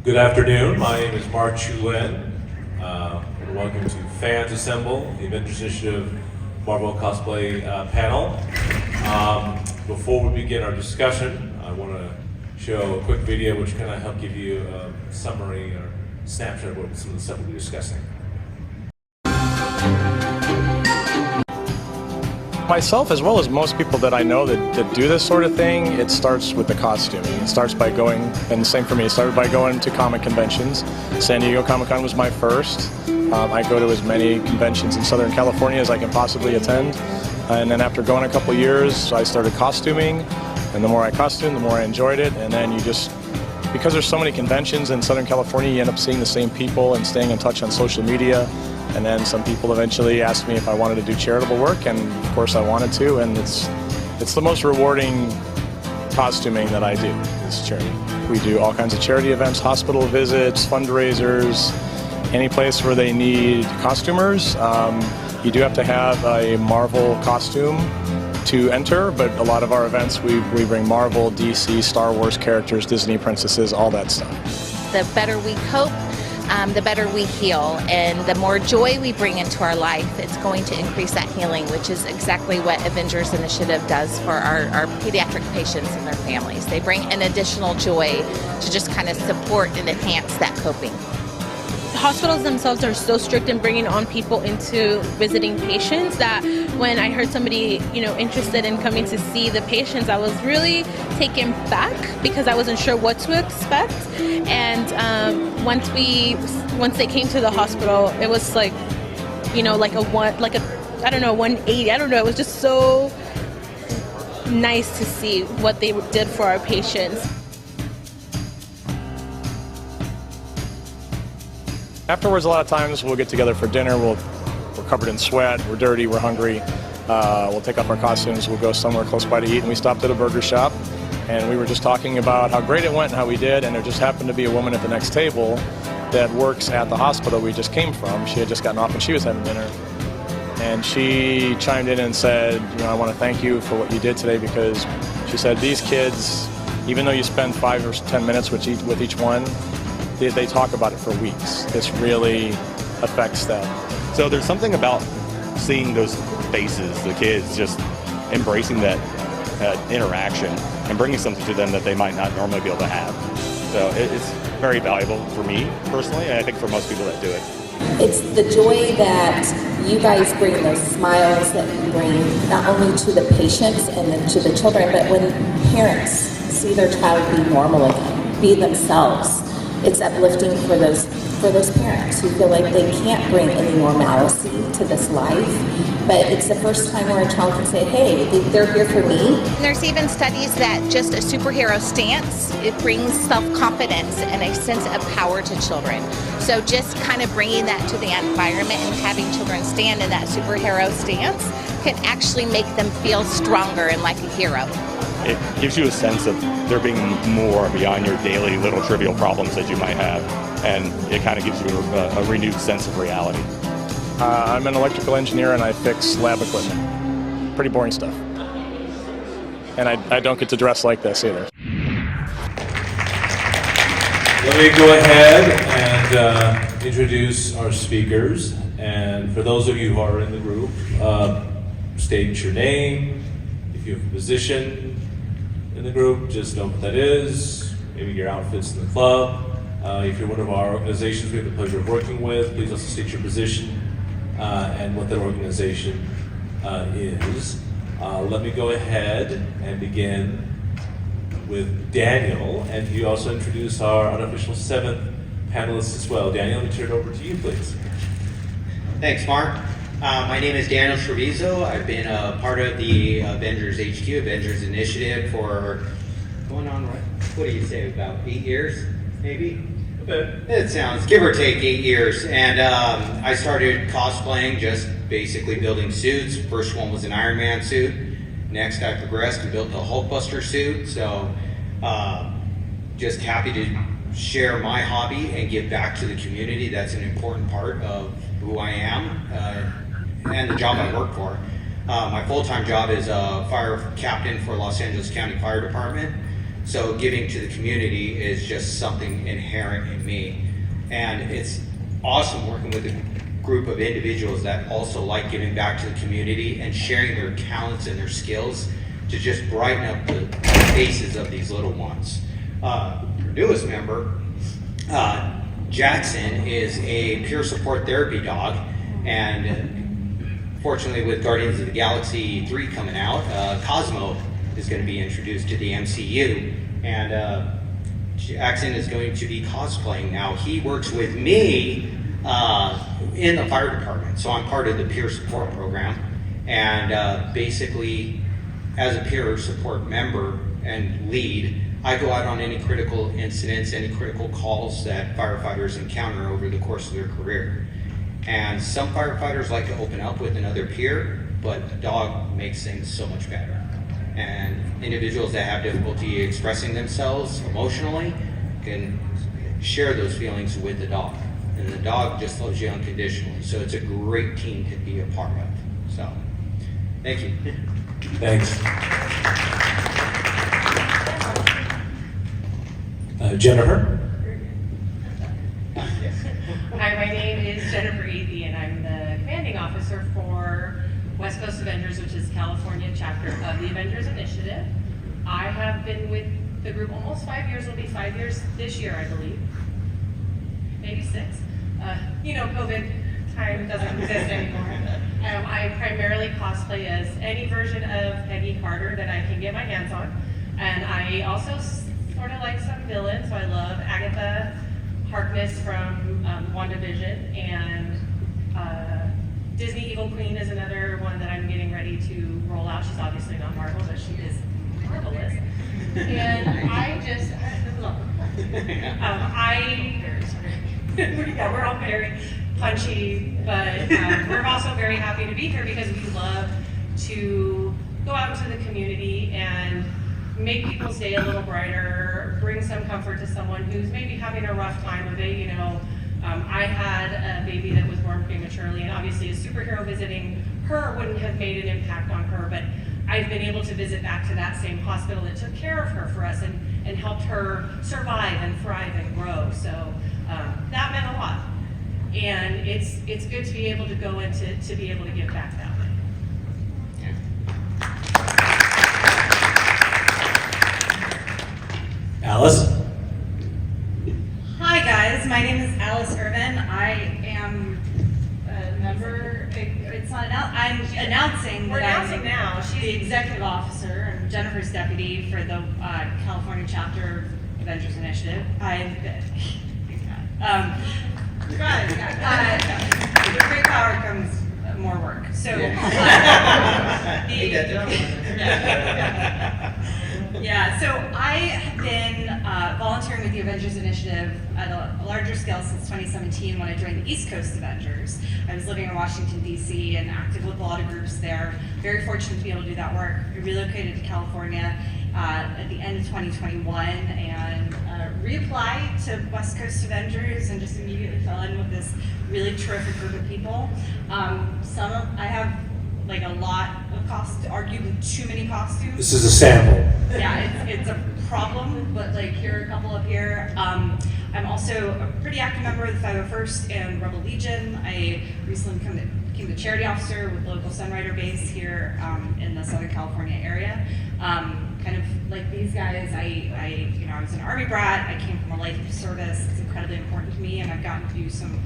Good afternoon. My name is Mark Chu-Lin. Welcome to Fans Assemble, the Avengers Initiative Marvel Cosplay panel. Before we begin our discussion, I want to show a quick video which kind of help give you a summary or snapshot of what some of the stuff we'll be discussing. Myself, as well as most people that I know that do this sort of thing, it starts with the costuming. It starts by going, and the same for me, it started by going to comic conventions. San Diego Comic-Con was my first. I go to as many conventions in Southern California as I can possibly attend. And then after going a couple years, I started costuming. And the more I costumed, the more I enjoyed it. And then you just, because there's so many conventions in Southern California, you end up seeing the same people and staying in touch on social media. And then some people eventually asked me if I wanted to do charitable work, and of course I wanted to, and it's the most rewarding costuming that I do, is charity. We do all kinds of charity events, hospital visits, fundraisers, any place where they need costumers. You do have to have a Marvel costume to enter, but a lot of our events we bring Marvel, DC, Star Wars characters, Disney princesses, all that stuff. The better we cope, the better we heal, and the more joy we bring into our life, it's going to increase that healing, which is exactly what Avengers Initiative does for our pediatric patients and their families. They bring an additional joy to just kind of support and enhance that coping. Hospitals themselves are so strict in bringing on people into visiting patients that when I heard somebody, interested in coming to see the patients, I was really taken back because I wasn't sure what to expect. And once they came to the hospital, it was like, like a 180. I don't know. It was just so nice to see what they did for our patients. Afterwards, a lot of times we'll get together for dinner. We're covered in sweat, we're dirty, we're hungry. We'll take off our costumes, we'll go somewhere close by to eat, and we stopped at a burger shop. And we were just talking about how great it went and how we did, and there just happened to be a woman at the next table that works at the hospital we just came from. She had just gotten off and she was having dinner. And she chimed in and said, I want to thank you for what you did today, because she said these kids, even though you spend 5 or 10 minutes with each one, they talk about it for weeks. This really affects them. So there's something about seeing those faces, the kids just embracing that interaction and bringing something to them that they might not normally be able to have. So it's very valuable for me personally, and I think for most people that do it. It's the joy that you guys bring, those smiles that you bring not only to the patients and then to the children, but when parents see their child be normal again, be themselves. It's uplifting for those parents who feel like they can't bring any normalcy to this life, but it's the first time where a child can say, hey, they're here for me. There's even studies that just a superhero stance, it brings self-confidence and a sense of power to children. So just kind of bringing that to the environment and having children stand in that superhero stance can actually make them feel stronger and like a hero. It gives you a sense of there being more beyond your daily little trivial problems that you might have, and it kind of gives you a renewed sense of reality. I'm an electrical engineer and I fix lab equipment. Pretty boring stuff. And I don't get to dress like this either. Let me go ahead and introduce our speakers. And for those of you who are in the group, state your name. If you have a position in the group, just know what that is. Maybe your outfits in the club. If you're one of our organizations we have the pleasure of working with, please also state your position and what that organization is. Let me go ahead and begin with Daniel, and you also introduce our unofficial 7th panelists as well. Daniel, let me turn it over to you, please. Thanks, Mark. My name is Daniel Trevizo. I've been a part of the Avengers HQ, Avengers Initiative, for going on, what do you say, about 8 years, maybe? Okay. It sounds, give or take 8 years. And I started cosplaying, just basically building suits. First one was an Iron Man suit. Next, I progressed and built a Hulkbuster suit. So just happy to share my hobby and give back to the community. That's an important part of who I am and the job I work for. My full-time job is a fire captain for Los Angeles County Fire Department. So giving to the community is just something inherent in me. And it's awesome working with a group of individuals that also like giving back to the community and sharing their talents and their skills to just brighten up the faces of these little ones. Our newest member, Jackson, is a peer support therapy dog, and fortunately with Guardians of the Galaxy 3 coming out, Cosmo is going to be introduced to the MCU, and Jackson is going to be cosplaying. Now, he works with me in the fire department, so I'm part of the peer support program, and basically as a peer support member and lead, I go out on any critical incidents, any critical calls that firefighters encounter over the course of their career. And some firefighters like to open up with another peer, but a dog makes things so much better. And individuals that have difficulty expressing themselves emotionally can share those feelings with the dog. And the dog just loves you unconditionally. So it's a great team to be a part of. So, thank you. Thanks. Jennifer? Hi, my name is Jennifer Athey, and I'm the commanding officer for West Coast Avengers, which is California chapter of the Avengers Initiative. I have been with the group almost 5 years. It'll be 5 years this year, I believe. Maybe 6. COVID time doesn't exist anymore. I primarily cosplay as any version of Peggy Carter that I can get my hands on. And I also sort of like some villains, so I love Agatha Harkness from WandaVision, and Disney Evil Queen is another one that I'm getting ready to roll out. She's obviously not Marvel, but she is marvelous. And I just, yeah, we're all very punchy, but we're also very happy to be here because we love to go out into the community and make people's day a little brighter, bring some comfort to someone who's maybe having a rough time of it. I had a baby that was born prematurely, and obviously a superhero visiting her wouldn't have made an impact on her, but I've been able to visit back to that same hospital that took care of her for us and helped her survive and thrive and grow. So that meant a lot. And it's good to be able to go and to be able to give back that way. Alice? Hi guys, my name is Alice Irvin. I am a member, I'm announcing We're that announcing now. She's the executive officer and Jennifer's deputy for the California chapter of Avengers Initiative. With great power comes more work. So, so I have been volunteering with the Avengers Initiative at a larger scale since 2017 when I joined the East Coast Avengers. I was living in Washington, D.C. and active with a lot of groups there. Very fortunate to be able to do that work. I relocated to California at the end of 2021 and reapplied to West Coast Avengers and just immediately fell in with this really terrific group of people. I have like a lot of arguably too many costumes. This is a sample. Yeah, it's a problem, but like here are a couple up here. I'm also a pretty active member of the 501st and Rebel Legion. I recently became the charity officer with local Sunrider base here in the Southern California area. Kind of like these guys, I was an Army brat. I came from a life of service. It's incredibly important to me, and I've gotten to do some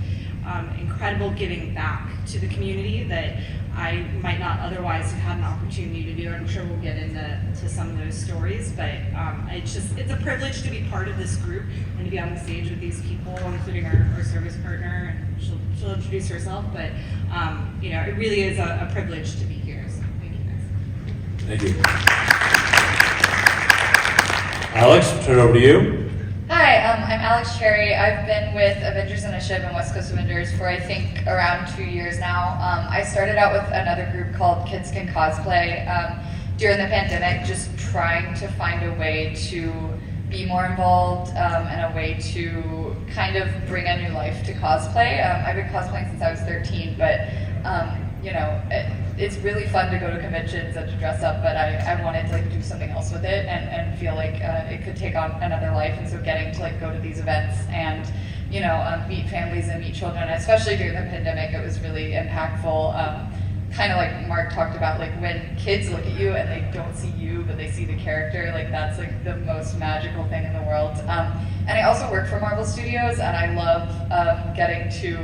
incredible giving back to the community that I might not otherwise have had an opportunity to do. I'm sure we'll get into some of those stories, but it's a privilege to be part of this group and to be on the stage with these people, including our service partner, and she'll introduce herself, but it really is a privilege to be here, so thank you guys. Thank you. Alex, turn it over to you. Hi, I'm Alex Cherry. I've been with Avengers Initiative and West Coast Avengers for I think around 2 years now. I started out with another group called Kids Can Cosplay during the pandemic, just trying to find a way to be more involved and a way to kind of bring a new life to cosplay. I've been cosplaying since I was 13, but it's really fun to go to conventions and to dress up, but I wanted to do something else with it and feel like it could take on another life. And so getting to go to these events and meet families and meet children, especially during the pandemic, it was really impactful. Kind of like Mark talked about, when kids look at you and they don't see you, but they see the character, that's the most magical thing in the world. And I also work for Marvel Studios, and I love getting to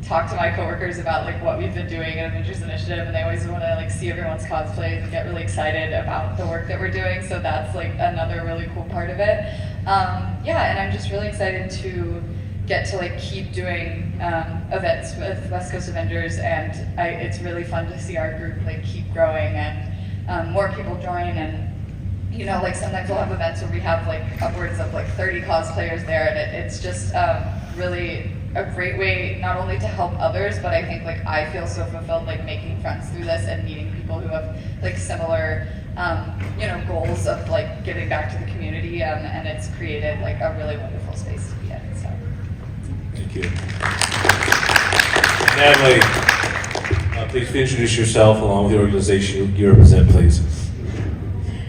talk to my coworkers about what we've been doing at Avengers Initiative, and they always want to see everyone's cosplays and get really excited about the work that we're doing. So that's another really cool part of it. And I'm just really excited to get to keep doing events with West Coast Avengers, and it's really fun to see our group keep growing and more people join. And sometimes we'll have events where we have upwards of 30 cosplayers there, and it's just really a great way not only to help others, but I think I feel so fulfilled making friends through this and meeting people who have similar goals of giving back to the community, and it's created a really wonderful space to be in. So thank you. Natalie, please introduce yourself along with the organization you represent, please.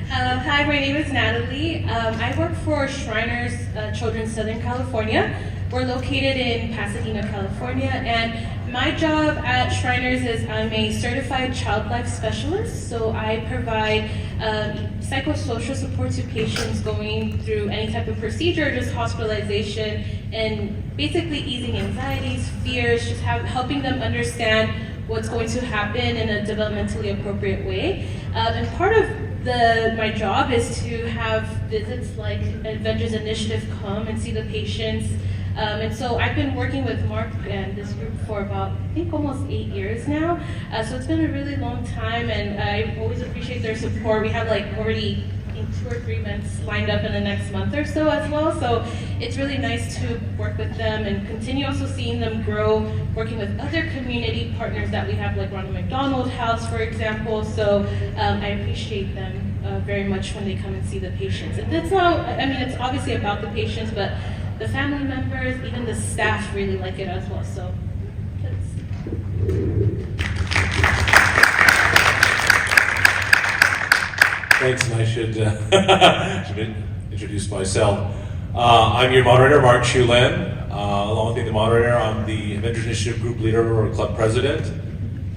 Hi, my name is Natalie. I work for Shriners Children's Southern California. We're located in Pasadena, California, and my job at Shriners is I'm a certified child life specialist. So I provide psychosocial support to patients going through any type of procedure, just hospitalization, and basically easing anxieties, fears, just helping them understand what's going to happen in a developmentally appropriate way. And part of my job is to have visits like Avengers Initiative come and see the patients. And so I've been working with Mark and this group for about, I think, almost 8 years now. So it's been a really long time, and I always appreciate their support. We have already 2 or 3 events lined up in the next month or so as well. So it's really nice to work with them and continue also seeing them grow, working with other community partners that we have, like Ronald McDonald House, for example. So I appreciate them very much when they come and see the patients. It's not, it's obviously about the patients, but the family members, even the staff really like it as well. So Thanks, and I should introduce myself. I'm your moderator, Mark Chu-Lin. Along with being the moderator, I'm the Avengers Initiative group leader or club president.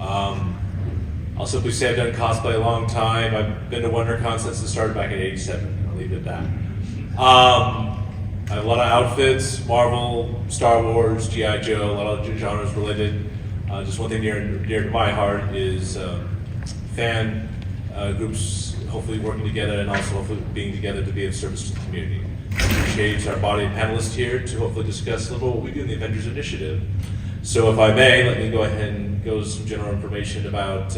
I'll simply say I've done cosplay a long time. I've been to WonderCon since it started back in '87. I'll leave it at that. I have a lot of outfits, Marvel, Star Wars, G.I. Joe, a lot of genres related. Just one thing near to my heart is fan groups hopefully working together and also hopefully being together to be of service to the community. I appreciate our body of panelists here to hopefully discuss a little what we do in the Avengers Initiative. So if I may, let me go ahead and go to some general information about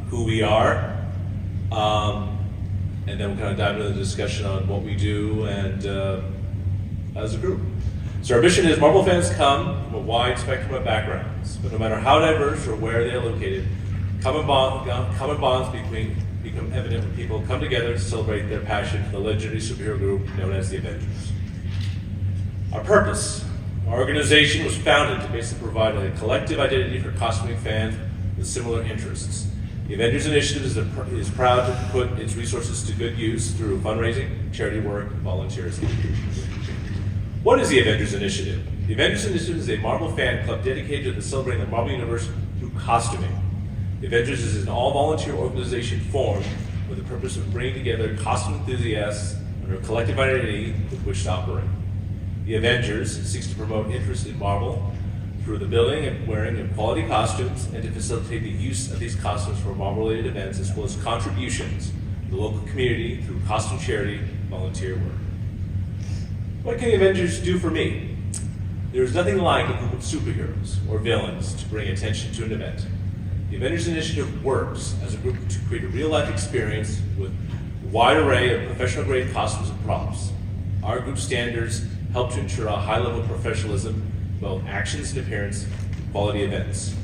who we are. And then we'll kind of dive into the discussion on what we do and as a group. So our mission is Marvel fans come from a wide spectrum of backgrounds, but no matter how diverse or where they are located, common bonds become evident when people come together to celebrate their passion for the legendary superhero group known as the Avengers. Our purpose. Our organization was founded to basically provide a collective identity for costuming fans with similar interests. The Avengers Initiative is proud to put its resources to good use through fundraising, charity work, and volunteerism. What is the Avengers Initiative? The Avengers Initiative is a Marvel fan club dedicated to celebrating the Marvel Universe through costuming. The Avengers is an all-volunteer organization formed with the purpose of bringing together costume enthusiasts under a collective identity with which to operate. The Avengers seeks to promote interest in Marvel through the building and wearing of quality costumes and to facilitate the use of these costumes for Marvel-related events as well as contributions to the local community through costume charity and volunteer work. What can the Avengers do for me? There is nothing like a group of superheroes or villains to bring attention to an event. The Avengers Initiative works as a group to create a real-life experience with a wide array of professional-grade costumes and props. Our group standards help to ensure a high level of professionalism, both actions and appearance, quality events.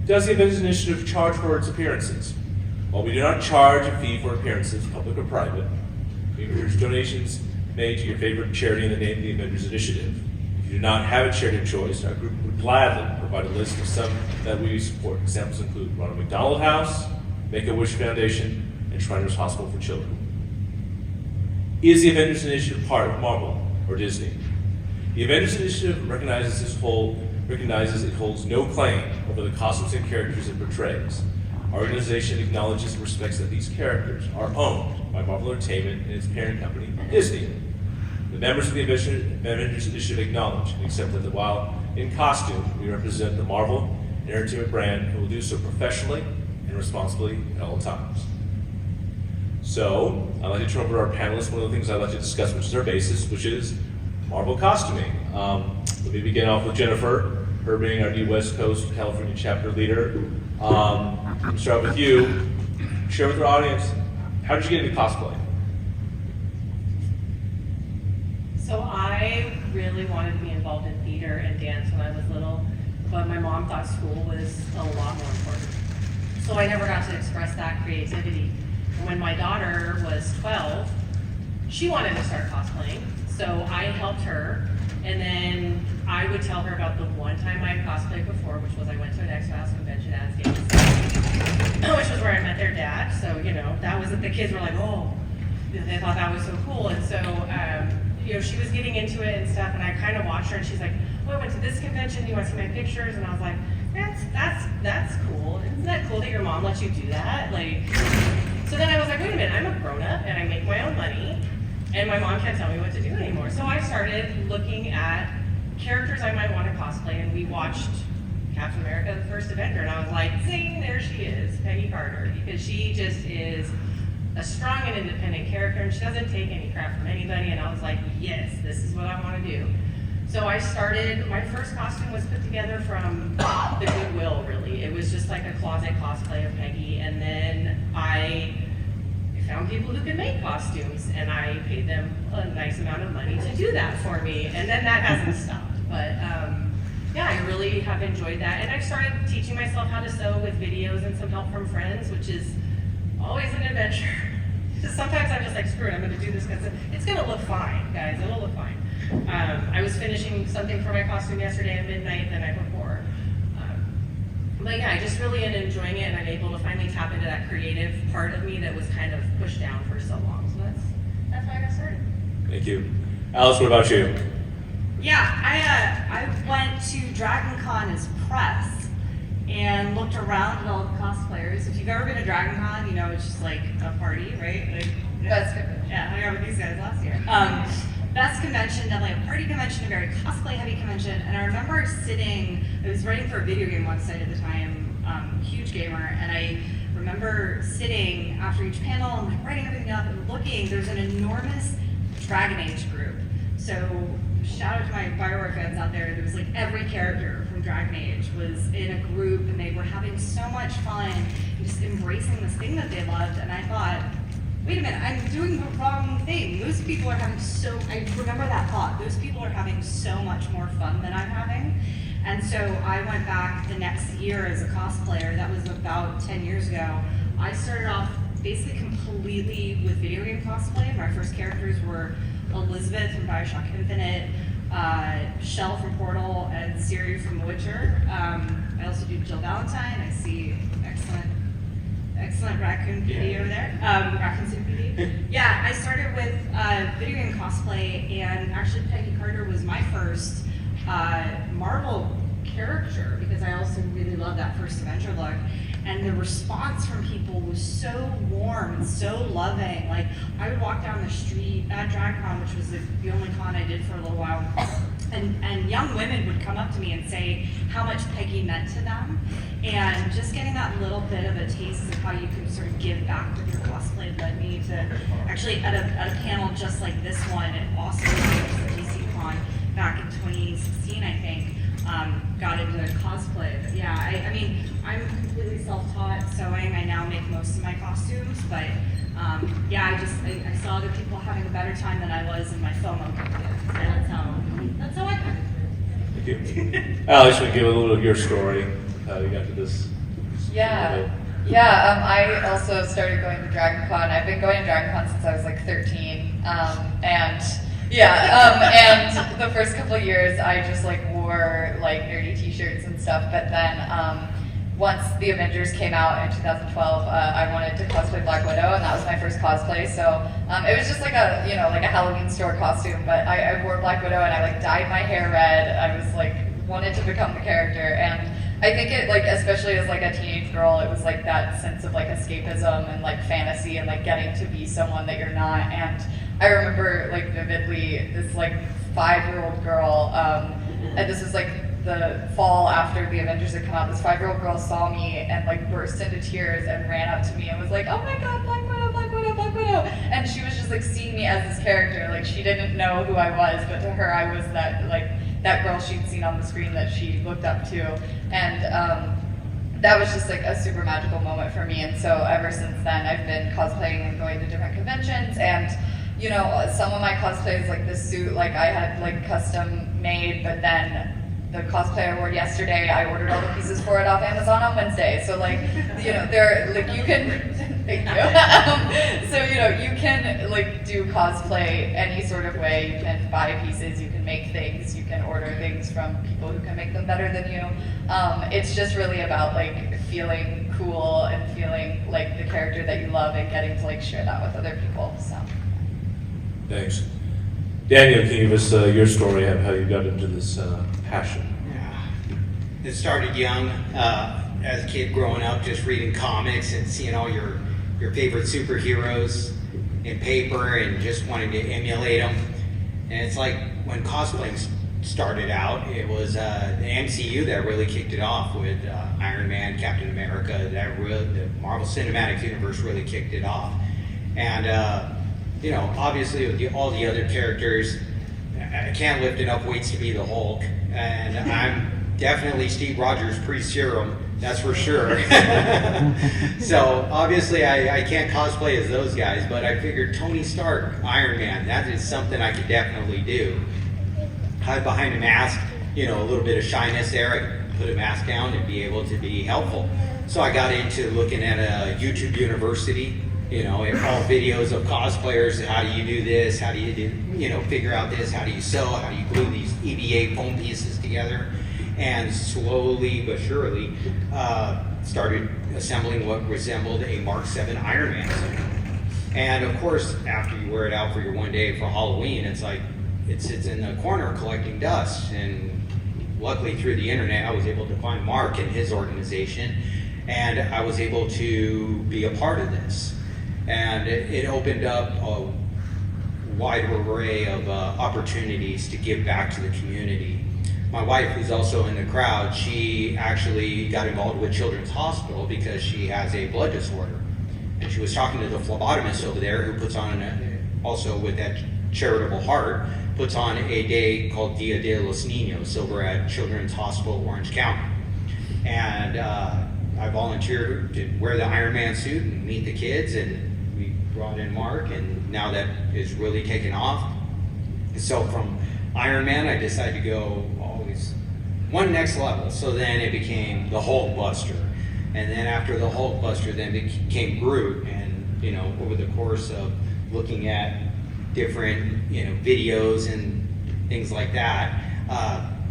Does the Avengers Initiative charge for its appearances? While we do not charge a fee for appearances, public or private, we encourage donations made to your favorite charity in the name of the Avengers Initiative. If you do not have a charity of choice, our group would gladly provide a list of some that we support. Examples include Ronald McDonald House, Make-A-Wish Foundation, and Shriners Hospital for Children. Is the Avengers Initiative part of Marvel or Disney? The Avengers Initiative recognizes it holds no claim over the costumes and characters it portrays. Our organization acknowledges and respects that these characters are owned by Marvel Entertainment and its parent company, Disney. The members of the Avengers Initiative acknowledge and accept that while in costume, we represent the Marvel Entertainment brand and will do so professionally and responsibly at all times. So, I'd like to turn over to our panelists. One of the things I'd like to discuss, which is our basis, which is Marvel costuming. Let me begin off with Jennifer, her being our new West Coast California chapter leader. I'll start with you. Share with our audience, how did you get into cosplay? So I really wanted to be involved in theater and dance when I was little, but my mom thought school was a lot more important. So I never got to express that creativity. And when my daughter was 12, she wanted to start cosplaying, so I helped her. And then I would tell her about the one time I had cosplayed before, which was I went to an X-Files convention as David, which was where I met their dad. So, you know, that was, the kids were like, oh, they thought that was so cool. And so, you know, she was getting into it and stuff, and I kind of watched her, and she's like, oh, I went to this convention, do you want to see my pictures? And I was like, that's cool. Isn't that cool that your mom lets you do that? Like, so then I was like, wait a minute, I'm a grown-up, and I make my own money, and my mom can't tell me what to do anymore. So I started looking at characters I might want to cosplay, and we watched Captain America, the First Avenger, and I was like, zing, there she is, Peggy Carter, because she just is a strong and independent character, and she doesn't take any crap from anybody, and I was like, yes, this is what I want to do. So I started, my first costume was put together from the Goodwill, really. It was just like a closet cosplay of Peggy, and then I found people who could make costumes, and I paid them a nice amount of money to do that for me, and then that hasn't stopped. But yeah, I really have enjoyed that, and I've started teaching myself how to sew with videos and some help from friends, which is always an adventure. Sometimes I'm just like, screw it, I'm going to do this because it's going to look fine, guys. It'll look fine. I was finishing something for my costume yesterday at midnight the night before. But yeah, I just really am enjoying it, and I'm able to finally tap into that creative part of me that was kind of pushed down for so long. So that's how I got started. Thank you. Alice, what about you? Yeah, I went to Dragon Con as press and looked around at all the cosplayers. If you've ever been to Dragon Con, you know it's just like a party, right? Like, That's good. yeah, I hung out with these guys last year. Best convention, definitely a party convention, a very cosplay heavy convention. And I remember sitting, I was writing for a video game website at the time, huge gamer, and I remember sitting after each panel and like writing everything up and looking. There's an enormous Dragon Age group. So shout out to my Bioware fans out there. There was like every character from Dragon Age was in a group, and they were having so much fun and just embracing this thing that they loved. And I thought, wait a minute, I'm doing the wrong thing. Those people are having I remember that thought, those people are having so much more fun than I'm having. And so I went back the next year as a cosplayer. That was about 10 years ago. I started off basically completely with video game cosplay. My first characters were Elizabeth from Bioshock Infinite, Shell from Portal, and Ciri from The Witcher. I also do Jill Valentine. I see excellent raccoon PD over there. Raccoon City PD. Yeah, I started with video game cosplay, and actually Peggy Carter was my first Marvel character, because I also really love that first Avenger look. And the response from people was so warm and so loving. Like, I would walk down the street at DragCon, which was the only con I did for a little while, and young women would come up to me and say how much Peggy meant to them. And just getting that little bit of a taste of how you can sort of give back with your cosplay led me to actually at a panel just like this one at Austin, DC Con back in 2016, I think. Got into cosplay. But yeah, I mean, I'm completely self-taught sewing. I now make most of my costumes, but yeah, I saw other people having a better time than I was, and my FOMO kicked in. So that's how I got it. Thank you. Alex, want to give a little of your story, how you got to this? Yeah, I also started going to Dragon Con. I've been going to Dragon Con since I was like 13, and Yeah, and the first couple of years I just like wore like nerdy t-shirts and stuff, but then once the Avengers came out in 2012, I wanted to cosplay Black Widow, and that was my first cosplay. So it was just like a, you know, like a Halloween store costume, but I wore Black Widow and I like dyed my hair red. I was like, wanted to become the character, and I think it, like, especially as like a teenage girl, it was like that sense of like escapism and like fantasy and like getting to be someone that you're not. And I remember like vividly this like 5-year-old girl, and this was like the fall after the Avengers had come out, this 5-year-old girl saw me and like burst into tears and ran up to me and was like, oh my god, Black Widow, Black Widow, Black Widow. And she was just like seeing me as this character. Like she didn't know who I was, but to her I was that like that girl she'd seen on the screen that she looked up to. And that was just like a super magical moment for me. And so ever since then I've been cosplaying and going to different conventions. And you know, some of my cosplays, like the suit, like I had like custom made, but then the cosplay I wore yesterday, I ordered all the pieces for it off Amazon on Wednesday. So like, you know, there, like you can, thank you. So, you know, you can like do cosplay any sort of way. You can buy pieces, you can make things, you can order things from people who can make them better than you. It's just really about like feeling cool and feeling like the character that you love and getting to like share that with other people, so. Thanks. Daniel, can you give us your story of how you got into this passion? Yeah. It started young, as a kid growing up, just reading comics and seeing all your favorite superheroes in paper and just wanting to emulate them. And it's like when cosplaying started out, it was the MCU that really kicked it off with Iron Man, Captain America. The Marvel Cinematic Universe really kicked it off. And you know, obviously with all the other characters, I can't lift enough weights to be the Hulk, and I'm definitely Steve Rogers pre-serum, that's for sure. So obviously I can't cosplay as those guys, but I figured Tony Stark, Iron Man, that is something I could definitely do. Hide behind a mask, you know, a little bit of shyness there, I could put a mask down and be able to be helpful. So I got into looking at a YouTube university, you know, all videos of cosplayers. How do you do this? How do you do, you know, figure out this? How do you sew? How do you glue these EVA foam pieces together? And slowly but surely started assembling what resembled a Mark 7 Iron Man suit. And of course, after you wear it out for your one day for Halloween, it's like it sits in the corner collecting dust. And luckily through the internet, I was able to find Mark and his organization, and I was able to be a part of this. And it opened up a wide array of opportunities to give back to the community. My wife, who's also in the crowd, she actually got involved with Children's Hospital because she has a blood disorder. And she was talking to the phlebotomist over there who puts on, also with that charitable heart, puts on a day called Dia de los Niños over at Children's Hospital, Orange County. And I volunteered to wear the Iron Man suit and meet the kids, and we brought in Mark, and now that is really taken off. So from Iron Man, I decided to go always one next level. So then it became the Hulk Buster, and then after the Hulk Buster, then it became Groot. And you know, over the course of looking at different, you know, videos and things like that,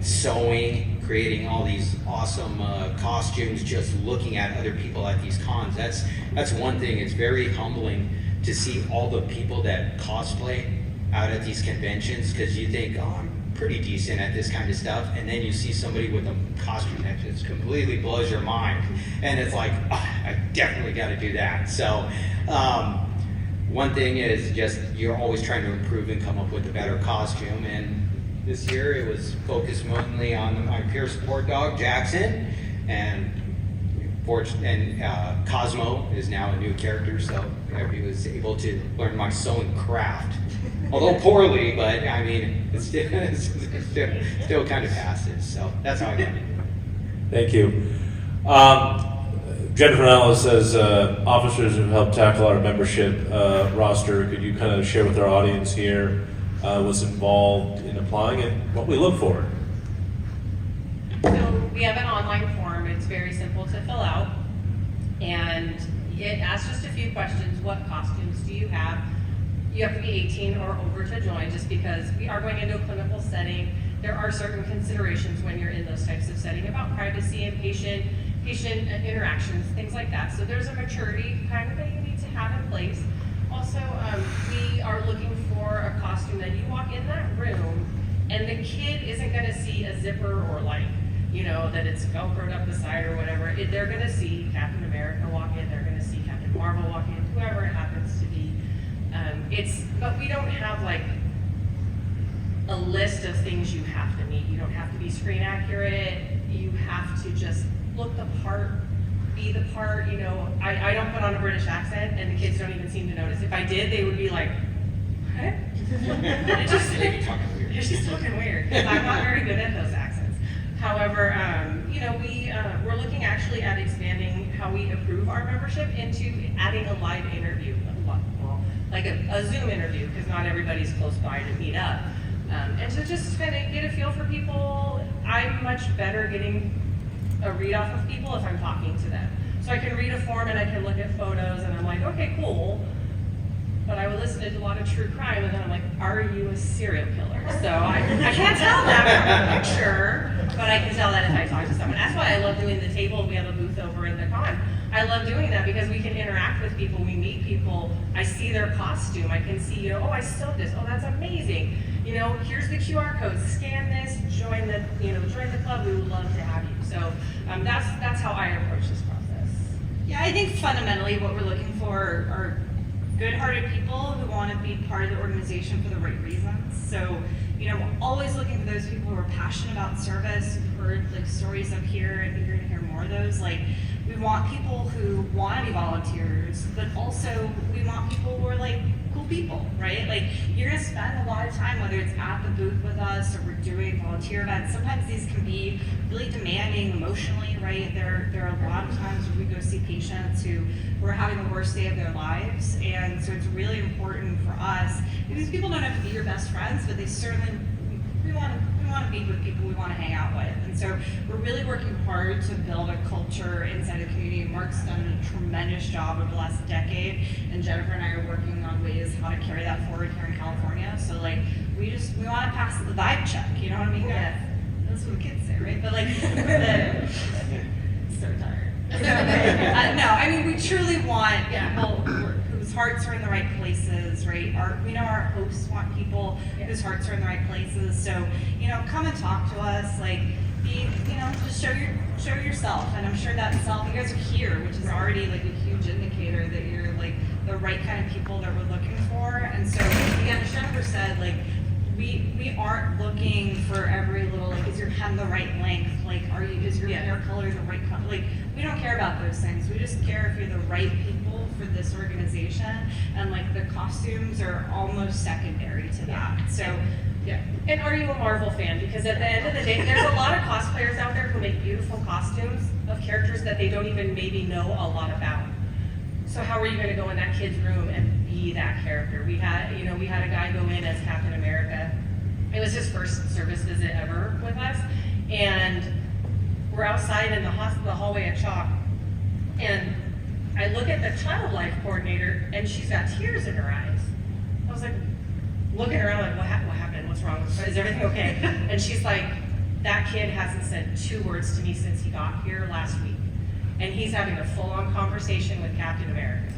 sewing, creating all these awesome costumes, just looking at other people at these cons. That's one thing. It's very humbling to see all the people that cosplay out at these conventions, because you think, oh, I'm pretty decent at this kind of stuff, and then you see somebody with a costume that just completely blows your mind, and it's like, oh, I definitely got to do that. So one thing is just you're always trying to improve and come up with a better costume. And this year it was focused mainly on my peer support dog, Jackson, and Cosmo is now a new character, so he was able to learn my sewing craft. Although poorly, but I mean, it's still kind of passes, so that's how I got it. Thank you. Jennifer Athey says, officers have helped tackle our membership roster. Could you kind of share with our audience here what's involved in applying and what we look for? So we have an online form. It's very simple to fill out, and it asks just a few questions. What costumes do you have? You have to be 18 or over to join, just because we are going into a clinical setting. There are certain considerations when you're in those types of setting about privacy and patient interactions, things like that. So there's a maturity kind of that you need to have in place. Also, we are looking for a costume that you walk in that room and the kid isn't going to see a zipper or like, you know, that it's velcroed up the side or whatever. They're going to see Captain America walk in, they're going to see Captain Marvel walk in, whoever it happens to be. But we don't have like a list of things you have to meet. You don't have to be screen accurate. You have to just look the part, be the part. You know, I don't put on a British accent, and the kids don't even seem to notice. If I did, they would be like, "What?" She's talking weird. I'm not very good at those accents. However, you know, we're looking actually at expanding how we approve our membership into adding a live interview, like a Zoom interview, because not everybody's close by to meet up. And to just kind of get a feel for people. I'm much better getting a read off of people if I'm talking to them. So I can read a form and I can look at photos and I'm like, okay, cool. But I would listen to a lot of true crime and then I'm like, are you a serial killer? So I can't tell that from a picture, but I can tell that if I talk to someone. That's why I love doing the table. We have a booth over in the con. I love doing that because we can interact with people, we meet people, I see their costume, I can see, you know, oh, I sewed this, oh, that's amazing. You know, here's the QR code, scan this, join the club, we would love to have you. So that's how I approach this process. Yeah, I think fundamentally what we're looking for are good-hearted people who want to be part of the organization for the right reasons. So, you know, we're always looking for those people who are passionate about service, who've heard like stories up here, and eager to hear more of those. Like, we want people who want to be volunteers, but also we want people who are like cool people, right? Like, you're gonna spend a lot of time, whether it's at the booth with us or we're doing volunteer events. Sometimes these can be really demanding emotionally, right? There are a lot of times where we go see patients who are having the worst day of their lives, and so it's really important for us. These people don't have to be your best friends, but they certainly, we want to be with people we want to hang out with. And so we're really working hard to build a culture inside the community. Mark's done a tremendous job over the last decade, and Jennifer and I are working on ways how to carry that forward here in California. So like, we want to pass the vibe check, you know what I mean? Yeah. That's what the kids say, right? But like, so tired. No, I mean, we truly want people whose hearts are in the right places, right? We know our hosts want people whose hearts are in the right places. So, you know, come and talk to us. Like, just show yourself. And I'm sure that self, you guys are here, which is already like a huge indicator that you're like the right kind of people that we're looking for. And so, again, as Jennifer said, like, we aren't looking for every little, like, is your hem the right length? Like, is your hair color the right color? Like, we don't care about those things. We just care if you're the right people for this organization. And like, the costumes are almost secondary to that. So, yeah. And are you a Marvel fan? Because at the end of the day, there's a lot of cosplayers out there who make beautiful costumes of characters that they don't even maybe know a lot about. So how are you going to go in that kid's room and be that character? We had a guy go in as Captain America. It was his first service visit ever with us, and we're outside in the hallway at Chalk, and I look at the child life coordinator, and she's got tears in her eyes. I was like, looking around like, what happened? What's wrong? Is everything okay? And she's like, that kid hasn't said 2 words to me since he got here last week. And he's having a full-on conversation with Captain America.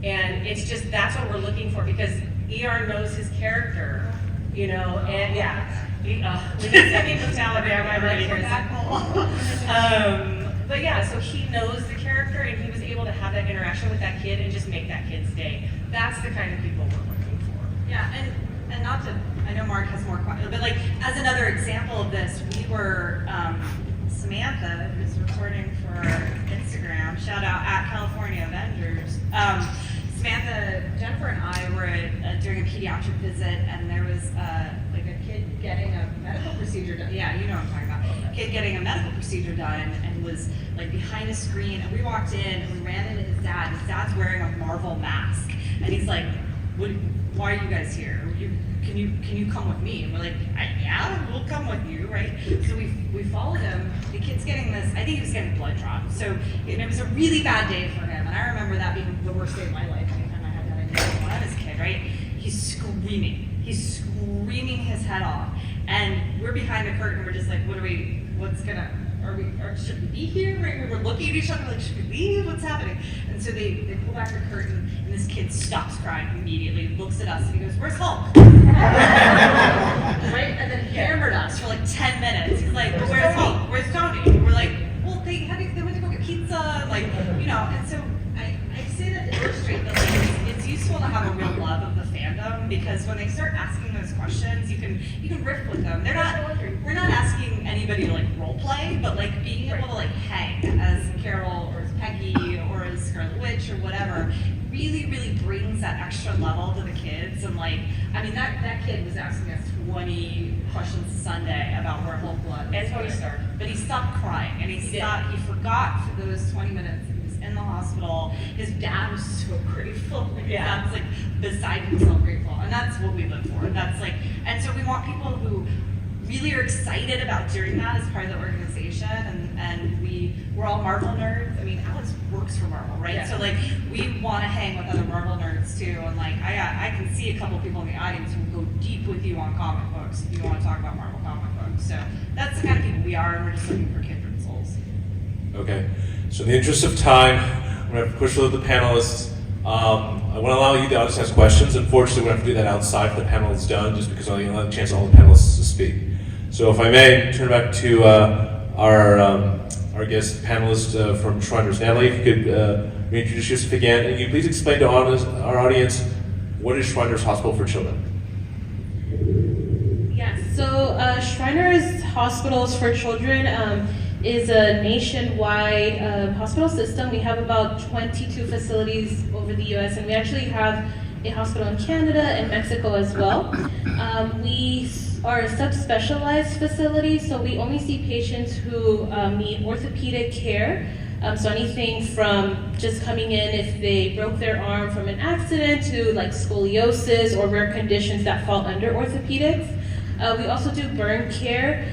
And it's just, that's what we're looking for, because ER knows his character, you know, and when he sent me from Alabama, I'm ready for that. But yeah, so he knows the character, and he was able to have that interaction with that kid and just make that kid's day. That's the kind of people we're looking for. Yeah, and not to, I know Mark has more questions, but like, as another example of this, we were, Samantha, who's recording for Instagram, shout out at California Avengers. Samantha, Jennifer, and I were doing a pediatric visit, and there was like a kid getting a medical procedure done. Yeah, you know what I'm talking about. A kid getting a medical procedure done, and was like behind a screen. And we walked in, and we ran into his dad. His dad's wearing a Marvel mask, and he's like, "Why are you guys here? Can you come with me?" And we're like, "Yeah, we'll come with you, right?" So we followed him. The kid's getting this, I think he was getting blood drawn. So it was a really bad day for him. And I remember that being the worst day of my life anytime I had that idea when I was a kid, right? screaming. He's screaming his head off. And we're behind the curtain, we're just like, should we be here? Right? We were looking at each other like, should we leave? What's happening? And so they pull back the curtain, and this kid stops crying immediately, looks at us, and he goes, "Where's Hulk?" Right? And then hammered us for like 10 minutes. He's like, "Where's Hulk? Where's Tony?" And we're like, "Well, they went to go get pizza," like, you know. And so I say that to illustrate that like, it's useful to have a real love of the fandom, because when they start asking those questions, you can riff with them. We're not asking anybody to like role play, but like being able to like hang as Carol or as Peggy or as Scarlet Witch or whatever really, really brings that extra level to the kids. And like, I mean, that kid was asking us 20 questions Sunday about where Hulk was. That's how he started. But he stopped crying, and he forgot for those 20 minutes. He was in the hospital. His dad was so grateful. His dad's like beside himself grateful. And that's what we live for. That's like, and so we want people who really are excited about doing that as part of the organization, and we're all Marvel nerds. I mean, Alex works for Marvel, right? Yeah. So like we want to hang with other Marvel nerds too, and like I can see a couple people in the audience who will go deep with you on comic books if you want to talk about Marvel comic books. So that's the kind of people we are, and we're just looking for kindred souls. Okay, so in the interest of time, I'm going to push a little the panelists. I want to allow you to ask questions. Unfortunately, we're going to have to do that outside when the panel is done, just because I want to have a chance for all the panelists to speak. So if I may, turn back to our guest panelist from Shriners. Natalie, if you could reintroduce yourself again, and can you please explain to our audience, what is Shriners Hospital for Children? Yes, so Shriners Hospitals for Children is a nationwide hospital system. We have about 22 facilities over the U.S., and we actually have a hospital in Canada and Mexico as well. We are a subspecialized facility, so we only see patients who need orthopedic care. So anything from just coming in if they broke their arm from an accident to like scoliosis or rare conditions that fall under orthopedics. We also do burn care.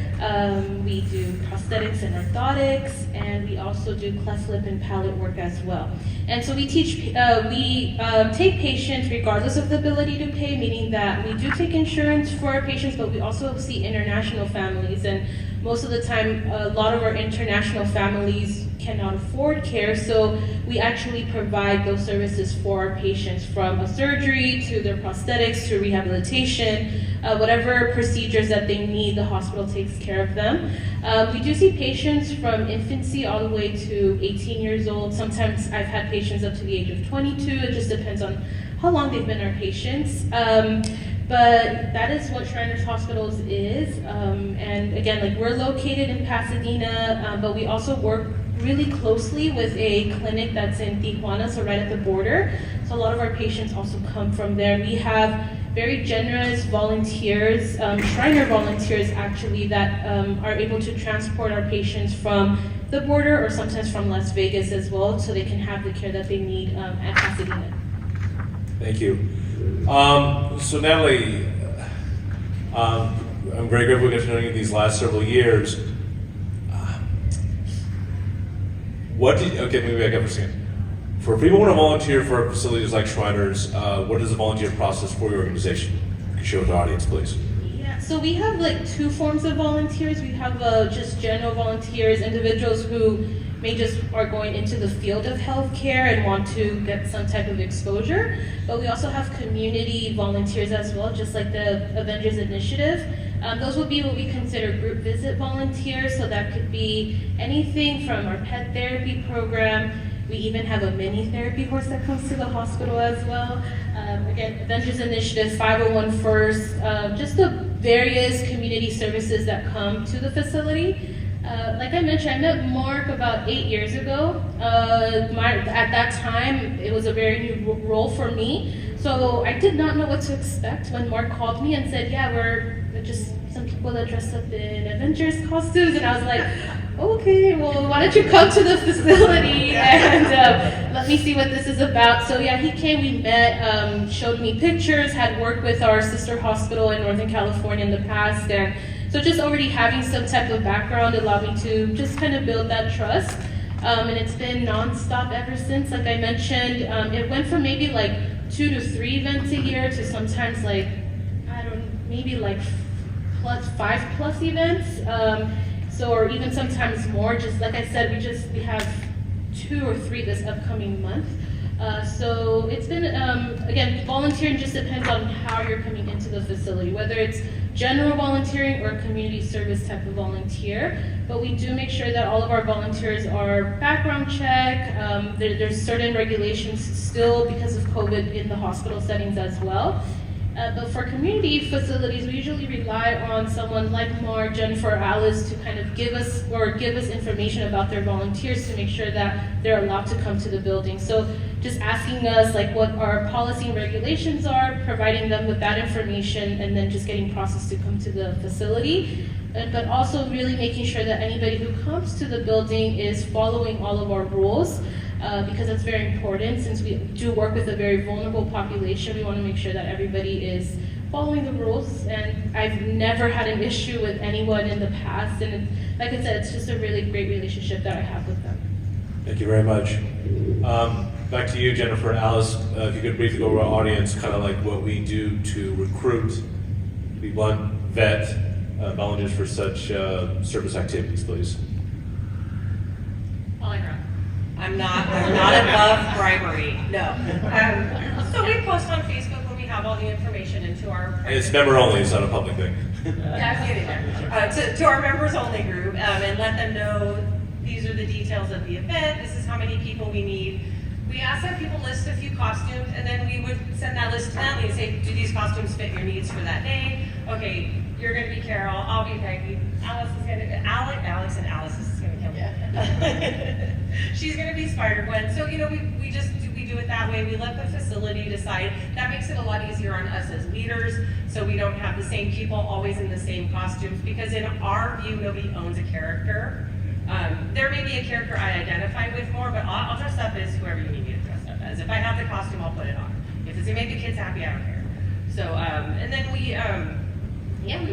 We do prosthetics and orthotics, and we also do cleft lip and palate work as well. And so we take patients regardless of the ability to pay, meaning that we do take insurance for our patients, but we also see international families. And most of the time, a lot of our international families cannot afford care, so we actually provide those services for our patients, from a surgery to their prosthetics to rehabilitation. Whatever procedures that they need, the hospital takes care of them. We do see patients from infancy all the way to 18 years old. Sometimes I've had patients up to the age of 22. It just depends on how long they've been our patients. But that is what Shriners Hospitals is. And again, like we're located in Pasadena, but we also work really closely with a clinic that's in Tijuana, so right at the border. So a lot of our patients also come from there. We have very generous volunteers, Shriner volunteers actually, that are able to transport our patients from the border or sometimes from Las Vegas as well, so they can have the care that they need at Pasadena. Thank you. So Natalie, I'm very grateful to get to know you these last several years. Maybe back up for a second. For people who want to volunteer for facilities like Shriners, what is the volunteer process for your organization? You can share with the audience, please. Yeah, so we have like two forms of volunteers. We have just general volunteers, individuals who may just are going into the field of healthcare and want to get some type of exposure. But we also have community volunteers as well, just like the Avengers Initiative. Those would be what we consider group visit volunteers. So that could be anything from our pet therapy program. We even have a mini therapy horse that comes to the hospital as well. Again, Avengers Initiative, 501 First, just the various community services that come to the facility. Like I mentioned, I met Mark about 8 years ago. At that time, it was a very new role for me. So I did not know what to expect when Mark called me and said, yeah, we're just some people that dress up in Avengers costumes. And I was like, okay, well, why don't you come to the facility and let me see what this is about. So yeah, he came, we met, showed me pictures, had worked with our sister hospital in Northern California in the past. And so just already having some type of background allowed me to just kind of build that trust. And it's been nonstop ever since. Like I mentioned, it went from maybe like 2 to 3 events a year to sometimes like maybe like five plus events. Or even sometimes more. Just like I said, we have 2 or 3 this upcoming month. So it's been, again, volunteering just depends on how you're coming into the facility, whether it's general volunteering or community service type of volunteer. But we do make sure that all of our volunteers are background check. There's certain regulations still because of COVID in the hospital settings as well. But for community facilities, we usually rely on someone like Mar, Jennifer, or Alice to kind of give us information about their volunteers to make sure that they're allowed to come to the building. So just asking us like what our policy and regulations are, providing them with that information, and then just getting processed to come to the facility. But also really making sure that anybody who comes to the building is following all of our rules. Because that's very important. Since we do work with a very vulnerable population, we want to make sure that everybody is following the rules. And I've never had an issue with anyone in the past. And like I said, it's just a really great relationship that I have with them. Thank you very much. Back to you, Jennifer. Alice, if you could briefly go over our audience, kind of like what we do to recruit, to be blunt, vet volunteers for such service activities, please. I'm not above bribery. No. So we post on Facebook when we have all the information into our. It's member only. It's not a public thing. Yeah, I'm getting there. To our members only group, and let them know these are the details of the event. This is how many people we need. We ask that people list a few costumes, and then we would send that list to Natalie and say, do these costumes fit your needs for that day? Okay, you're going to be Carol. I'll be Peggy. Alex and Alice is going to kill me. She's going to be Spider-Gwen. So, we do it that way. We let the facility decide. That makes it a lot easier on us as leaders, so we don't have the same people always in the same costumes, because in our view, nobody owns a character. There may be a character I identify with more, but I'll dress up as whoever you need me to dress up as. If I have the costume, I'll put it on. If it's to make the kids happy, I don't care. So, and then we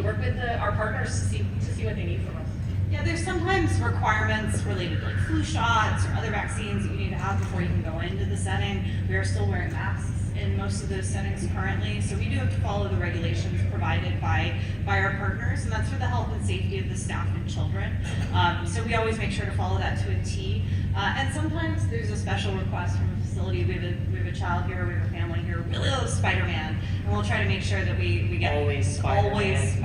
work with our partners to see what they need from us. Yeah, there's sometimes requirements related to like flu shots or other vaccines that you need to have before you can go into the setting. We are still wearing masks in most of those settings currently, so we do have to follow the regulations provided by our partners, and that's for the health and safety of the staff and children. So we always make sure to follow that to a T. And sometimes there's a special request from a facility. We have a child here, we have a family here, really loves Spider-Man, and we'll try to make sure that we get Always Spider-Man.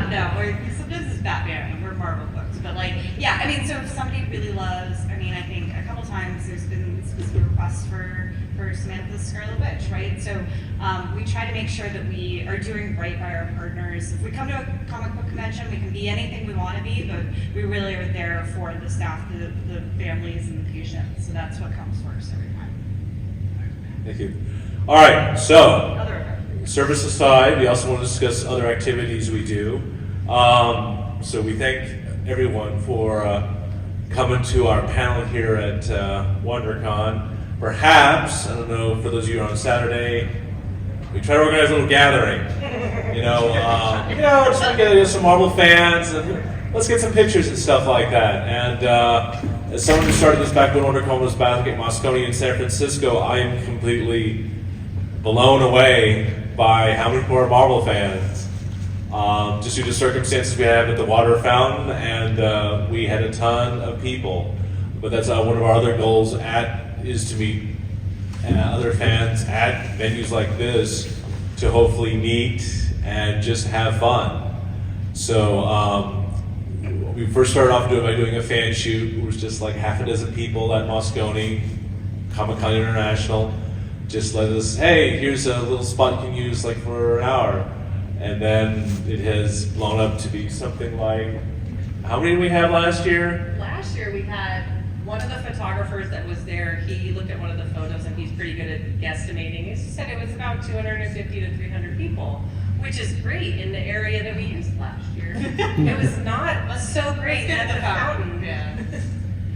No, sometimes it's Batman, and we're Marvel folks, but so if somebody really loves, I think a couple times there's been specific requests for Samantha's Scarlet Witch, right? So we try to make sure that we are doing right by our partners. If we come to a comic book convention, we can be anything we want to be, but we really are there for the staff, the families, and the patients. So that's what comes first every time. Thank you. All right, so service aside, we also want to discuss other activities we do. So we thank everyone for coming to our panel here at WonderCon. Perhaps, I don't know, for those of you who are on Saturday, we try to organize a little gathering. Just to get some Marvel fans, and let's get some pictures and stuff like that. And as someone who started this back when WonderCon was back at Moscone in San Francisco, I am completely blown away by how many people are Marvel fans. Just due to circumstances we have at the water fountain, and we had a ton of people. But that's one of our other goals is to meet other fans at venues like this to hopefully meet and just have fun. So we first started off by doing a fan shoot. It was just like half a dozen people at Moscone, Comic-Con International. Just let us, hey, here's a little spot you can use for an hour. And then it has blown up to be something like, how many did we have last year? Last year we had one of the photographers that was there. He looked at one of the photos, and he's pretty good at guesstimating. He said it was about 250 to 300 people, which is great in the area that we used last year. It was so great at the fountain. Yeah.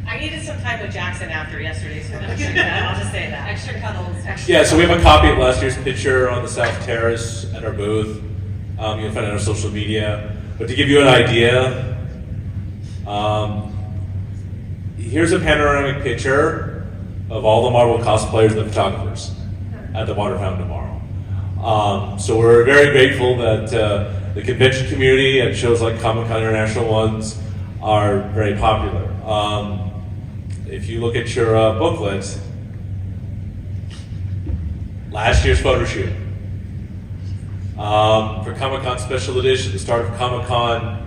I needed some time with Jackson after yesterday, so I'll just say that. Extra cuddles. Yeah, so we have a copy of last year's picture on the South Terrace at our booth. You'll find it on our social media. But to give you an idea, here's a panoramic picture of all the Marvel cosplayers and the photographers at the water fountain tomorrow. So we're very grateful that the convention community and shows like Comic-Con International ones are very popular. If you look at your booklet, last year's photo shoot. For Comic-Con Special Edition, the start of Comic-Con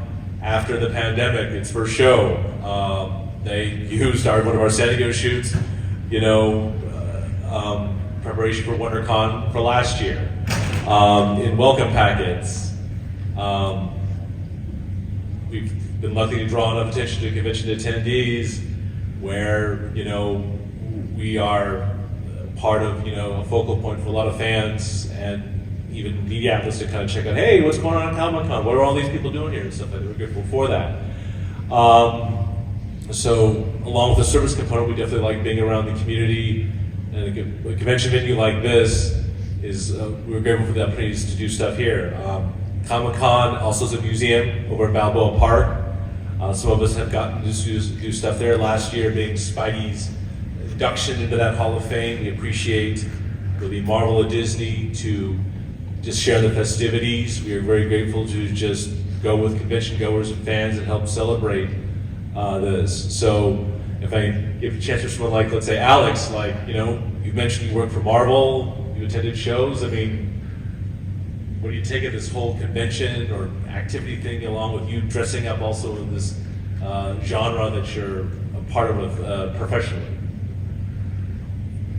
after the pandemic, its first show. They used one of our San Diego shoots, preparation for WonderCon for last year. In welcome packets. We've been lucky to draw enough attention to convention attendees where, we are part of, a focal point for a lot of fans and even media outlets to kind of check out, hey, what's going on at Comic-Con? What are all these people doing here and stuff like that. We're grateful for that. So along with the service component, we definitely like being around the community, and a convention venue like this is, we're grateful for the opportunities to do stuff here. Comic-Con also is a museum over at Balboa Park. Some of us have gotten to do stuff there last year, being Spidey's induction into that Hall of Fame. We appreciate the Marvel or Disney to just share the festivities. We are very grateful to just go with convention goers and fans and help celebrate this. So if I give a chance for someone like, let's say Alex, you mentioned you work for Marvel, you attended shows. What do you take of this whole convention or activity thing, along with you dressing up also in this genre that you're a part of professionally?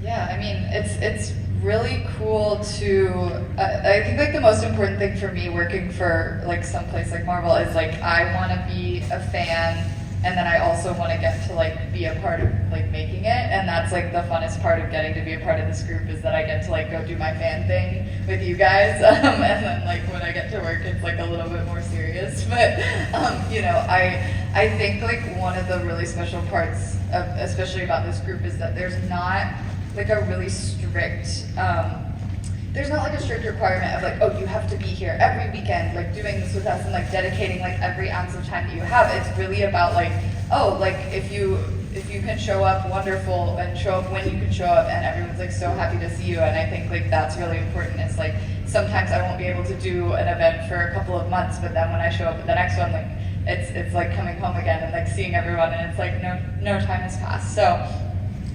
Yeah, it's really cool to, I think the most important thing for me working for some place like Marvel is I want to be a fan, and then I also want to get to be a part of making it, and that's the funnest part of getting to be a part of this group is that I get to go do my fan thing with you guys, and then when I get to work it's a little bit more serious, but I think one of the really special parts of, especially about this group, is that there's not a really strict, there's not a strict requirement of oh, you have to be here every weekend, doing this with us and dedicating every ounce of time that you have. It's really about if you can show up, wonderful, and show up when you can show up, and everyone's so happy to see you. And I think that's really important. It's sometimes I won't be able to do an event for a couple of months, but then when I show up at the next one, it's coming home again and seeing everyone, and it's no time has passed. So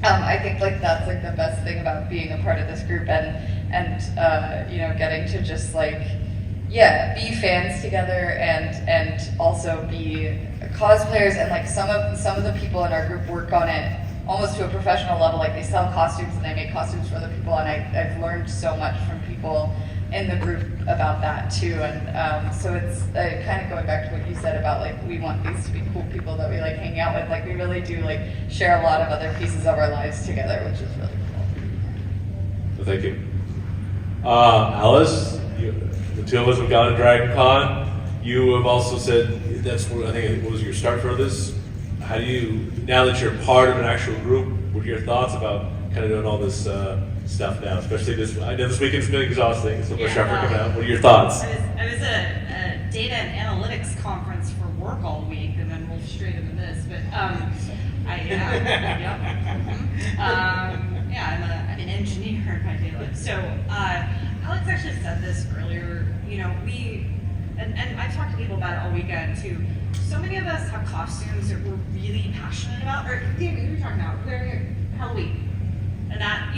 I think that's the best thing about being a part of this group, and getting to just be fans together and also be cosplayers, and some of the people in our group work on it almost to a professional level. They sell costumes and they make costumes for other people, and I've learned so much from people in the group about that too. And so it's kind of going back to what you said about we want these to be cool people that we hanging out with. We really do share a lot of other pieces of our lives together, which is really cool. So thank you. Alice, the two of us have gone to Dragon Con. You have also said that's what I think it was your start for this. How do you, now that you're part of an actual group, what are your thoughts about kind of doing all this stuff now, especially this? I know this weekend's been exhausting, so much effort coming out. What are your thoughts? I was at a data and analytics conference for work all week, and then moved straight into this. But I'm an engineer in my day life. So Alex actually said this earlier. And I've talked to people about it all weekend too. So many of us have costumes that we're really passionate about. Or David, you were talking about wearing Halloween, and that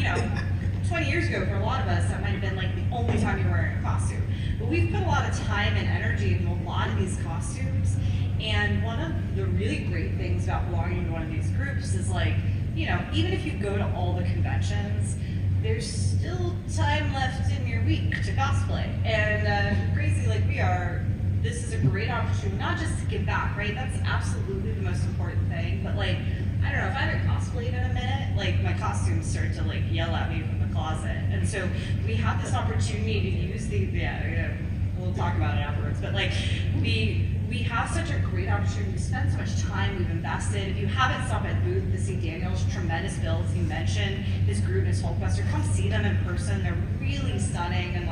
20 years ago for a lot of us that might have been the only time you're wearing a costume. But we've put a lot of time and energy into a lot of these costumes. And one of the really great things about belonging to one of these groups is even if you go to all the conventions, there's still time left in your week to cosplay. And crazy like we are, this is a great opportunity, not just to give back, right? That's absolutely the most important thing. But I don't know, if I haven't cosplayed in a minute, my costumes start to yell at me from the closet. And so we have this opportunity to use we'll talk about it afterwards, but we have such a great opportunity to spend so much time we've invested. If you haven't stopped at booth to see Daniel's tremendous builds, he mentioned his group, his Hulkbuster, come see them in person. They're really stunning, and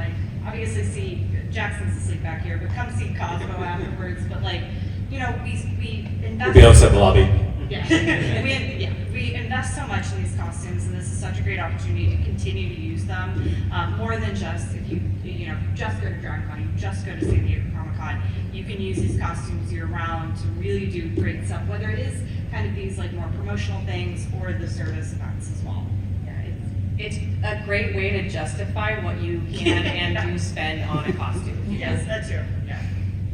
obviously see Jackson's asleep back here, but come see Cosmo afterwards. But we invest. We'll be outside the lobby. Yeah, we invest invest so much in these costumes, and this is such a great opportunity to continue to use them, more than just if you just go to DragCon, you just go to San Diego Comic-Con. You can use these costumes year-round to really do great stuff, whether it is kind of these like more promotional things or the service events as well. It's a great way to justify what you can and do spend on a costume. Yes, that's true. Yeah.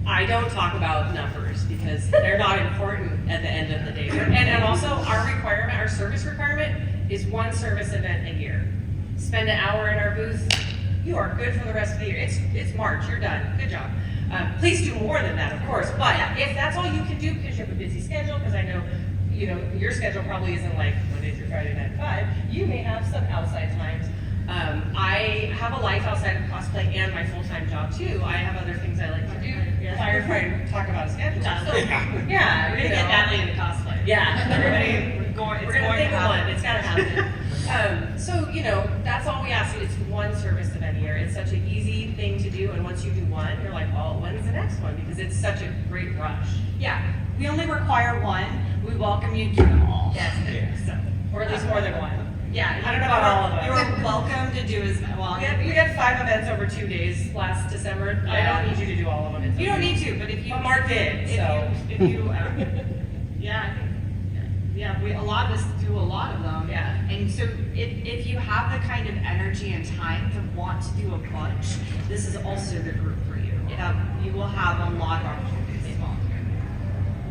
I don't talk about numbers because they're not important at the end of the day. And also our service requirement is one service event a year. Spend an hour in our booth, you are good for the rest of the year. It's March, you're done, good job. Please do more than that, of course, but if that's all you can do because you have a busy schedule, because I know your schedule probably isn't like Monday through Friday, 9 to 5. You may have some outside times. I have a life outside of cosplay and my full-time job too. I have other things I like to do. Firefighter, talk about a schedule. So, yeah, we're gonna get Natalie into cosplay. Yeah, we're going to think of one. It's gotta happen. So that's all we ask. It's one service event a year. It's such an easy thing to do, and once you do one, you're like, well, when's the next one? Because it's such a great rush. Yeah, we only require one. We welcome you to do them all. Yes. So, Or at least more than one. Yeah, I don't know about all of them. You're welcome to do as well. We had 5 events over 2 days last December. I don't need you to do all of them. You don't need to, but if you. But Mark did, so. If you, yeah, I think. A lot of us do a lot of them. Yeah. And so if you have the kind of energy and time to want to do a bunch, this is also the group for you. You will have a lot of opportunities as well.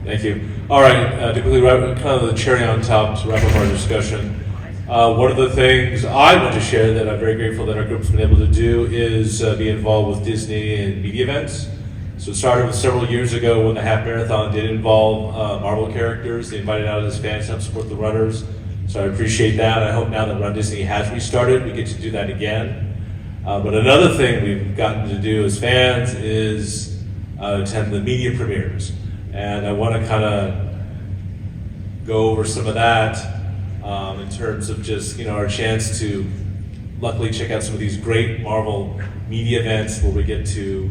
Thank you. All right, to quickly wrap, kind of the cherry on top to wrap up our discussion. One of the things I want to share that I'm very grateful that our group's been able to do is be involved with Disney and media events. So it started with several years ago when the half marathon did involve Marvel characters. They invited out as fans to help support the runners. So I appreciate that. I hope now that Run Disney has restarted, we get to do that again. But another thing we've gotten to do as fans is attend the media premieres. And I want to kind of go over some of that in terms of just our chance to luckily check out some of these great Marvel media events where we get to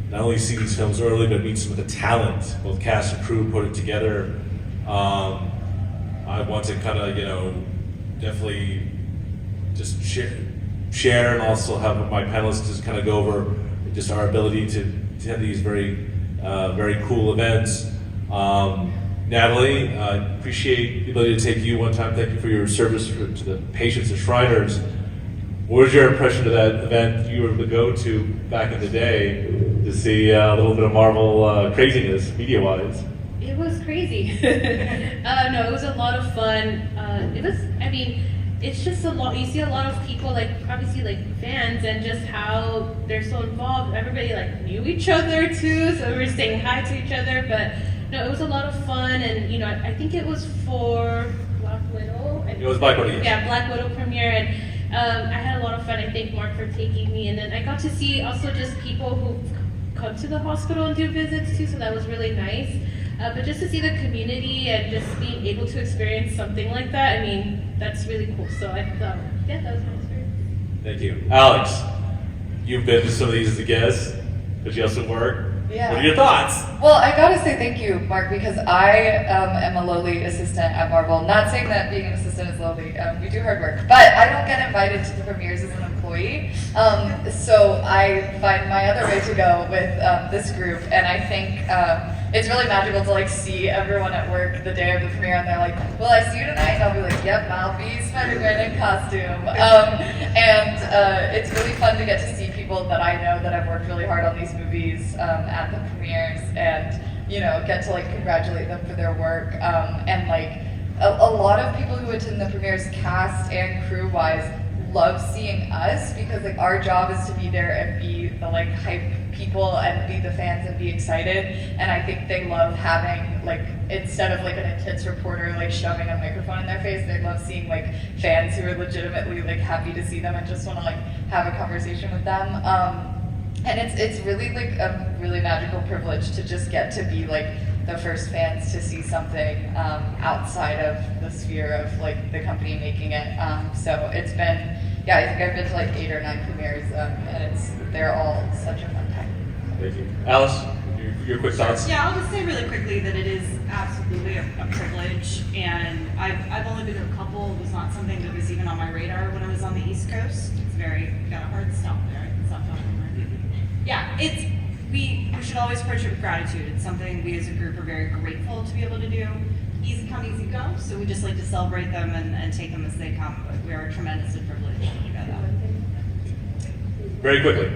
not only see these films early, but meet some of the talent, both cast and crew, put it together. I want to kind of, definitely just share and also have my panelists just kind of go over just our ability to attend these very cool events. Natalie, I appreciate the ability to take you one time. Thank you for your service to the patients and Shriners. What was your impression of that event you were able to go to back in the day to see a little bit of Marvel craziness, media-wise? It was crazy. No, it was a lot of fun. It's just a lot. You see a lot of people, obviously fans, and just how they're so involved. Everybody knew each other too, so we were saying hi to each other. But no, it was a lot of fun, and I think it was for Black Widow. It was Black Widow, yes. Yeah, Black Widow premiere, and I had a lot of fun. I thank Mark for taking me, and then I got to see also just people who come to the hospital and do visits too, so that was really nice. But just to see the community and just being able to experience something like that, that's really cool. So I thought, that was my experience. Thank you. Alex, you've been to some of these as a guest, but you also work. Yeah. What are your thoughts? Well, I gotta say thank you, Mark, because I am a lowly assistant at Marvel. Not saying that being an assistant is lowly. We do hard work, but I don't get invited to the premieres as an employee. So I find my other way to go with this group, and I think it's really magical to see everyone at work the day of the premiere, and they're like, "Will I see you tonight?" And I'll be like, "Yep, I'll be Spider-Man in costume." And it's really fun to get to see people that I know that have worked really hard on these movies at the premieres, and get to congratulate them for their work. And a lot of people who attend the premieres, cast and crew wise, love seeing us because our job is to be there and be the hype people and be the fans and be excited. And I think they love having instead of an intense reporter shoving a microphone in their face, they love seeing fans who are legitimately happy to see them and just want to have a conversation with them. And it's really a really magical privilege to just get to be the first fans to see something outside of the sphere of the company making it. So it's been, I think I've been to 8 or 9 premieres, and they're all such a fun time. Thank you. Alice, your quick thoughts. Yeah, I'll just say really quickly that it is absolutely a privilege, and I've only been to a couple. It was not something that was even on my radar when I was on the East Coast. It's got a hard stop there. I can stop talking. Yeah, we should always approach it with gratitude. It's something we as a group are very grateful to be able to do. Easy come, easy go. So we just like to celebrate them and take them as they come. But we are tremendously privileged to do that. Very quickly.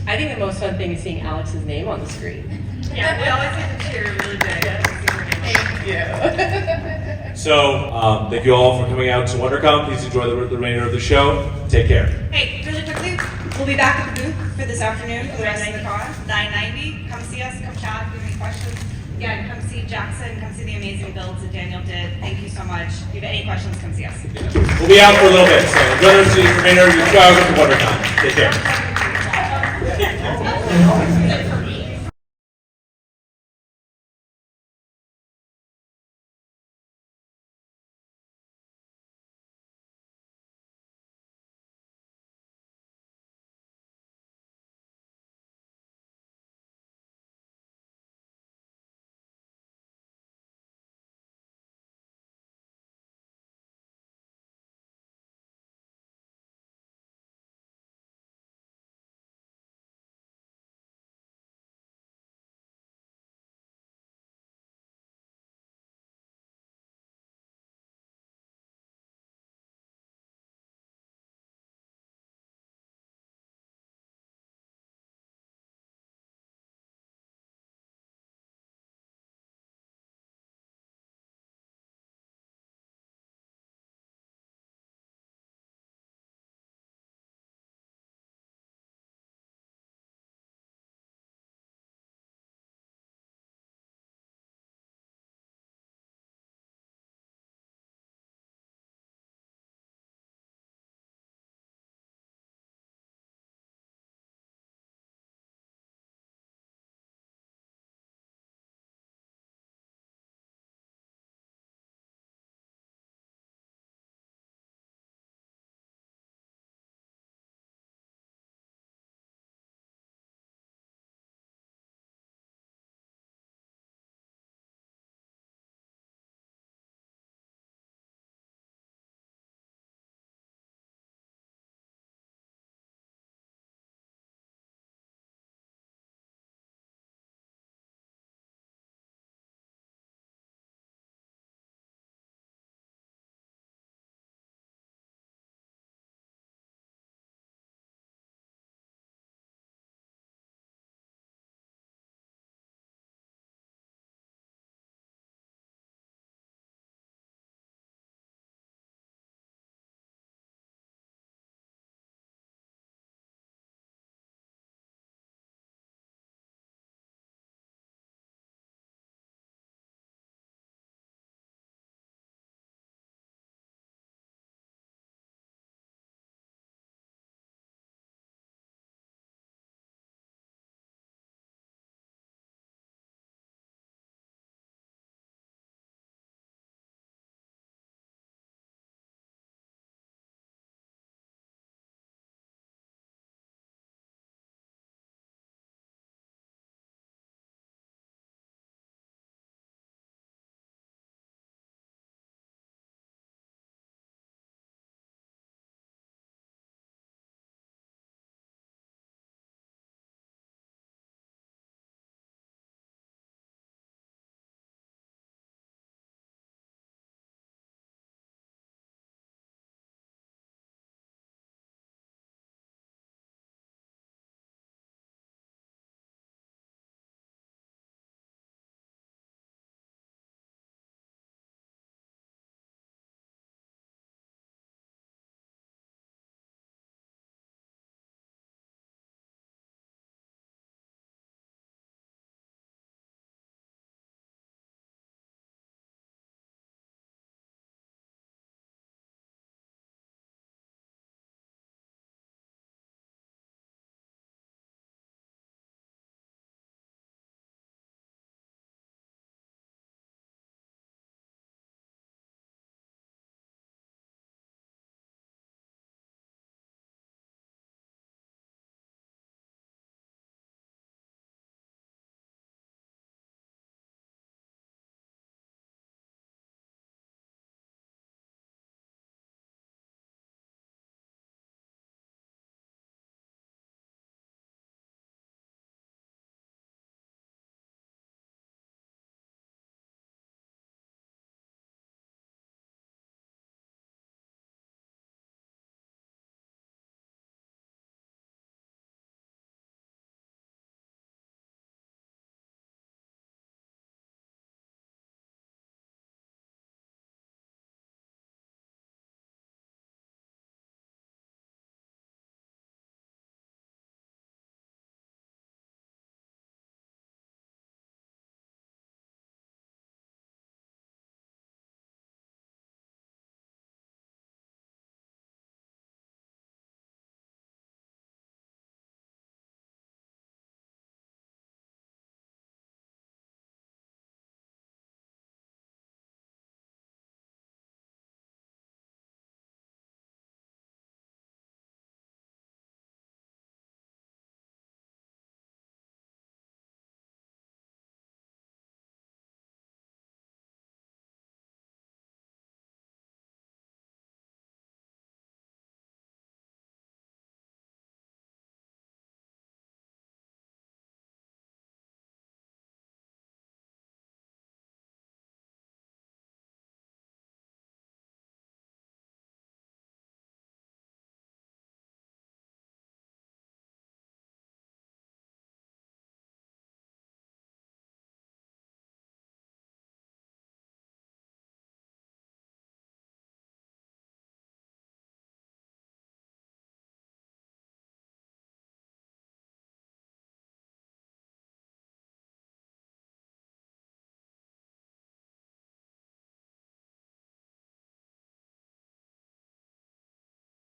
I think the most fun thing is seeing Alex's name on the screen. Yeah, we always get to cheer really big. Thank you. So, thank you all for coming out to WonderCon. Please enjoy the remainder of the show. Take care. Hey, really quickly, we'll be back at the booth for this afternoon for the rest of the con. 9:90. Come see us. Come chat. If you have any questions. Yeah, and come see Jackson. Come see the amazing builds that Daniel did. Thank you so much. If you have any questions, come see us. We'll be out for a little bit. So enjoy the remainder of your show. Go to WonderCon. Take care.